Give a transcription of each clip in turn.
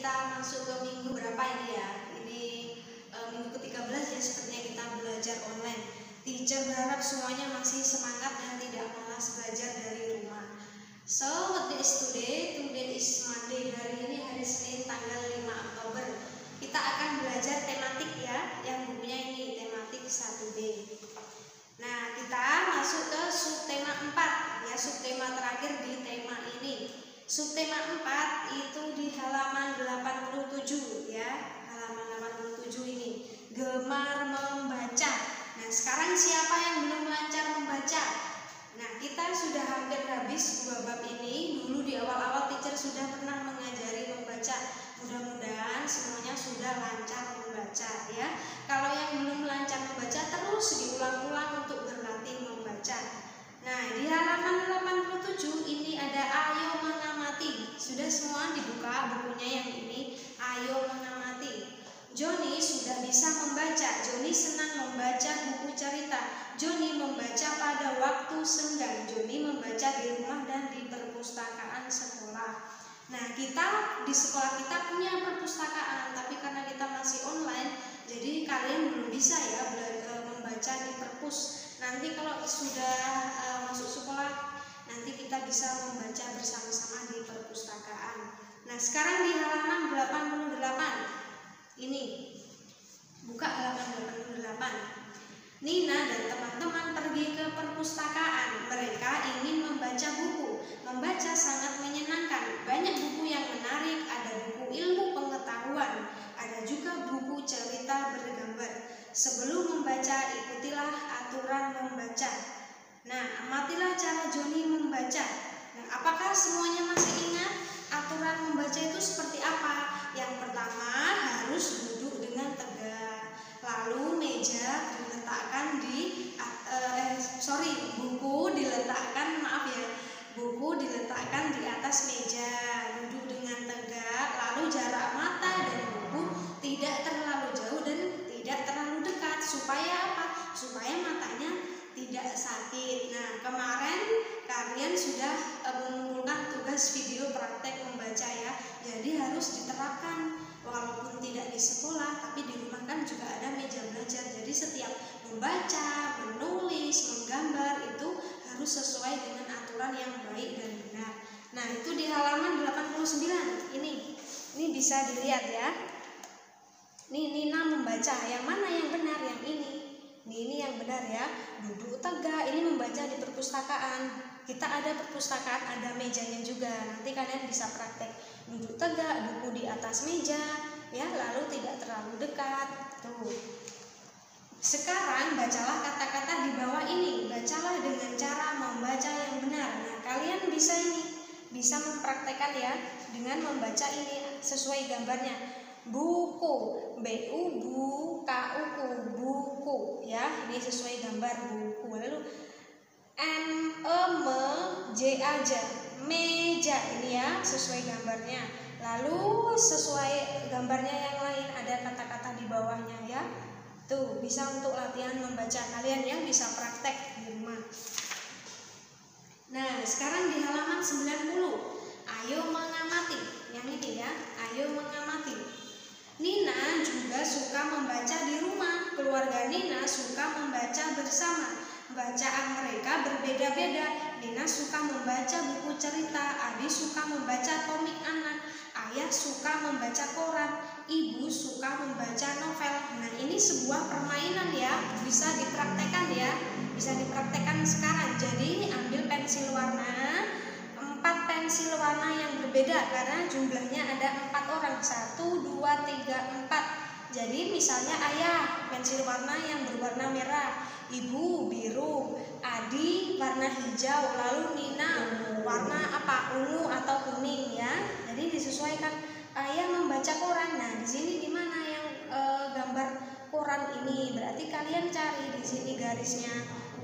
kita masuk ke minggu berapa ini ya? Ini minggu ke-13 ya, sepertinya kita belajar online. Teacher berharap semuanya masih semangat dan tidak malas belajar dari rumah. So what day is today? Today is Monday. Hari ini hari Senin tanggal 5 Oktober. Kita akan belajar tematik ya, yang bukunya ini tematik 1D. Nah, kita masuk ke subtema 4 ya, subtema terakhir di tema ini. Subtema 4 itu di halaman 87 ya, halaman 87 ini. Gemar membaca. Nah, sekarang siapa yang belum lancar membaca? Nah, kita sudah hampir habis 2 bab ini. Dulu di awal-awal teacher sudah pernah mengajari membaca. Mudah-mudahan semuanya sudah lancar membaca ya. Kalau yang belum lancar membaca terus diulang-ulang untuk berlatih membaca. Nah, di halaman 87 ini ada ayo mengamati. Sudah semua dibuka bukunya yang ini, ayo mengamati. Joni sudah bisa membaca. Joni senang membaca buku cerita. Joni membaca pada waktu senggang. Joni membaca di rumah dan di perpustakaan sekolah. Nah, kita di sekolah kita punya perpustakaan, tapi karena kita masih online, jadi kalian belum bisa ya membaca di perpus. Nanti kalau sudah masuk sekolah, nanti kita bisa membaca bersama-sama di perpustakaan. Nah, sekarang di halaman 88. Ini buka halaman 88. Nina dan teman-teman pergi ke perpustakaan. Mereka ingin membaca buku. Membaca sangat menyenangkan. Banyak buku yang menarik. Ada buku ilmu pengetahuan. Ada juga buku cerita bergambar. Sebelum membaca, ikutilah aturan membaca. Nah, amatilah cara Joni membaca. Nah, apakah semuanya masih ingat? Aturan membaca itu seperti apa? Yang pertama, harus duduk dengan tegak. Lalu meja diletakkan buku diletakkan, buku diletakkan di atas meja, duduk dengan tegak, lalu jarak mata dan buku tidak terlalu jauh dan tidak terlalu dekat. Supaya apa? Supaya matanya tidak sakit. Nah, kemarin kalian sudah mengumpulkan tugas video praktek membaca ya, jadi harus diterapkan. Walaupun tidak di sekolah, tapi di rumah kan juga ada meja belajar. Jadi setiap membaca, menulis, menggambar itu harus sesuai dengan aturan yang baik dan benar. Nah, itu di halaman 89. Ini bisa dilihat ya. Ini Nina membaca. Yang mana yang benar? Yang ini. Ini yang benar ya. Duduk tegak. Ini membaca di perpustakaan. Kita ada perpustakaan, ada mejanya juga. Nanti kalian bisa praktek. Duduk tegak, buku di atas meja, ya, lalu tidak terlalu dekat. Tuh. Sekarang bacalah kata-kata di bawah ini. Bacalah dengan cara membaca yang benar. Nah, kalian bisa mempraktekkan ya dengan membaca ini sesuai gambarnya. Buku, B-U-K-U-K, buku, ya. Ini sesuai gambar buku. Lalu M-E-M-J-A-J, meja, ini ya sesuai gambarnya. Lalu sesuai gambarnya yang lain ada kata-kata di bawahnya ya. Tuh, bisa untuk latihan membaca kalian yang bisa praktek di rumah. Nah, sekarang di halaman 90. Ayo mengamati. Yang ini ya, ayo mengamati. Nina juga suka membaca di rumah. Keluarga Nina suka membaca bersama. Bacaan mereka berbeda-beda. Nina suka membaca buku cerita, Adi suka membaca komik anak, Ayah suka membaca koran, Ibu suka membaca novel. Nah, ini sebuah permainan ya, bisa dipraktekkan ya, bisa dipraktekkan sekarang. Jadi ambil pensil warna, 4 pensil warna yang berbeda karena jumlahnya ada 4 orang, 1, 2, 3, 4. Jadi misalnya Ayah pensil warna yang berwarna merah, Ibu biru, Adi warna hijau, lalu Nina warna apa? Ungu atau kuning ya. Jadi disesuaikan. Ayah membaca koran. Nah, di sini di mana yang gambar koran ini? Berarti kalian cari di sini garisnya.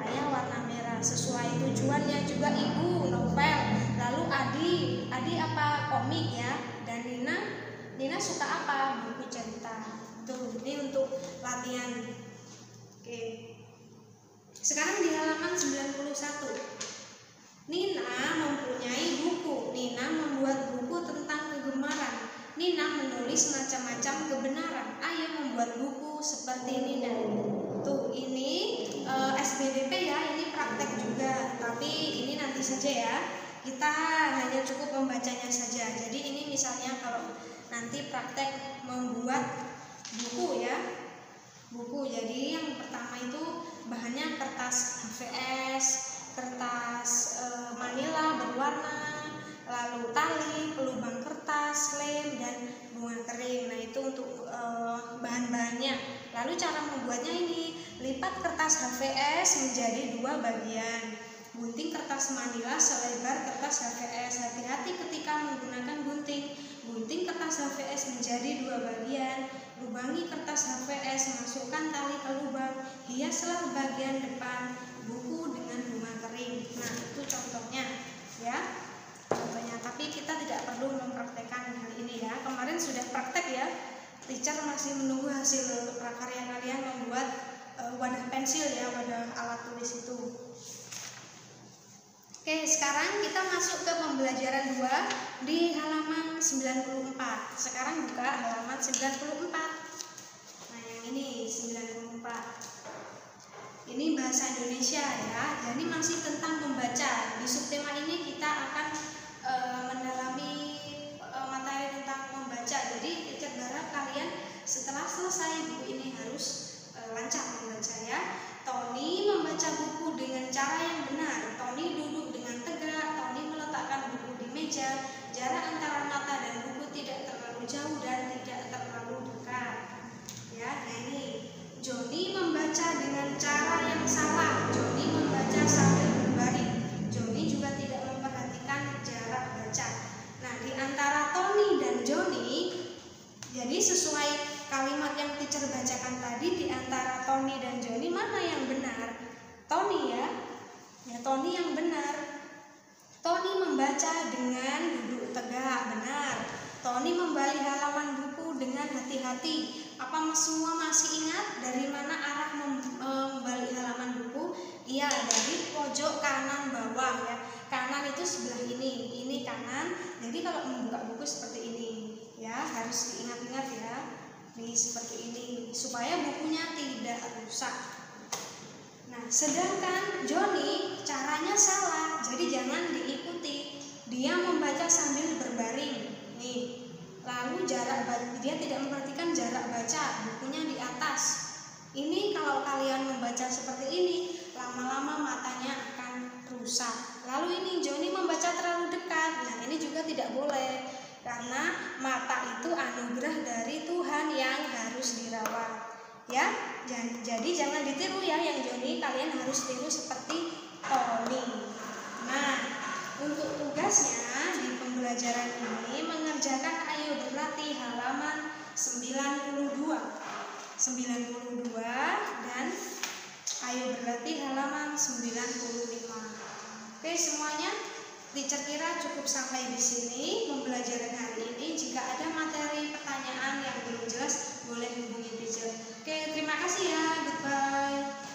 Ayah warna merah sesuai tujuannya. Juga Ibu novel. Lalu Adi apa? Komik ya. Dan Nina suka apa? Buku cerita. Tuh, ini untuk latihan. Oke. Sekarang di halaman 91. Nina mempunyai buku. Nina membuat buku tentang kegemaran. Nina ya. Kita hanya cukup membacanya saja. Jadi ini misalnya kalau nanti praktek membuat buku ya, buku. Jadi yang pertama itu bahannya kertas HVS, kertas manila berwarna, lalu tali, pelubang kertas, lem, dan bunga kering. Nah itu untuk bahan-bahannya. Lalu cara membuatnya ini, lipat kertas HVS menjadi 2 bagian, gunting kertas manila selebar kertas HVS. Hati-hati ketika menggunakan gunting. Gunting kertas HVS menjadi 2 bagian, lubangi kertas HVS, masukkan tali ke lubang, hiaslah bagian depan buku dengan bunga kering. Nah itu contohnya ya, contohnya. Tapi kita tidak perlu mempraktekkan hal ini ya. Kemarin sudah praktek ya. Teacher masih menunggu hasil prakarya kalian membuat wadah pensil ya, wadah alat tulis itu. Oke, sekarang kita masuk ke pembelajaran 2 di halaman 94. Sekarang buka halaman 94. Nah, yang ini 94. Ini bahasa Indonesia ya. Jadi masih tentang membaca. Di subtema ini kita akan mendalami materi tentang membaca. Jadi teacher berharap kalian setelah selesai buku ini harus lancar membaca ya. Tony membaca buku dengan cara yang benar. Tony duduk dengan tegak. Tony meletakkan buku di meja. Jarak antara mata dan buku tidak terlalu jauh dan tidak terlalu dekat. Ya, nah ini Johnny membaca dengan cara yang salah. Johnny membaca sambil berbaring. Johnny juga tidak memperhatikan jarak baca. Nah, di antara Tony dan Johnny, jadi sesuai kalimat yang teacher bacakan tadi, di antara Tony dan Johnny mana yang benar? Tony ya. Ya, Tony yang benar. Tony membaca dengan duduk tegak, benar. Tony membalik halaman buku dengan hati-hati. Apa semua masih ingat dari mana arah membalik halaman buku? Iya, dari pojok kanan bawah ya. Kanan itu sebelah ini kanan. Jadi kalau membuka buku seperti ini ya, harus diingat-ingat ya. Nih seperti ini supaya bukunya tidak rusak. Nah, sedangkan Johnny caranya salah, jadi jangan diikuti. Dia membaca sambil berbaring. Nih. Lalu dia tidak memperhatikan jarak baca, bukunya di atas. Ini kalau kalian membaca seperti ini, lama-lama matanya akan rusak. Lalu ini Johnny membaca terlalu dekat. Nah, ini juga tidak boleh. Karena mata itu anugerah dari Tuhan yang harus dirawat. Ya, jadi jangan ditiru ya yang Johnny, kalian harus tiru seperti Tony. Nah, untuk tugasnya di pembelajaran ini mengerjakan Ayo Berlatih halaman 92 dan Ayo Berlatih halaman 95. Oke semuanya, teacher kira cukup sampai di sini pembelajaran hari ini. Jika ada materi pertanyaan yang belum jelas, boleh hubungi teacher. Oke, terima kasih ya. Goodbye.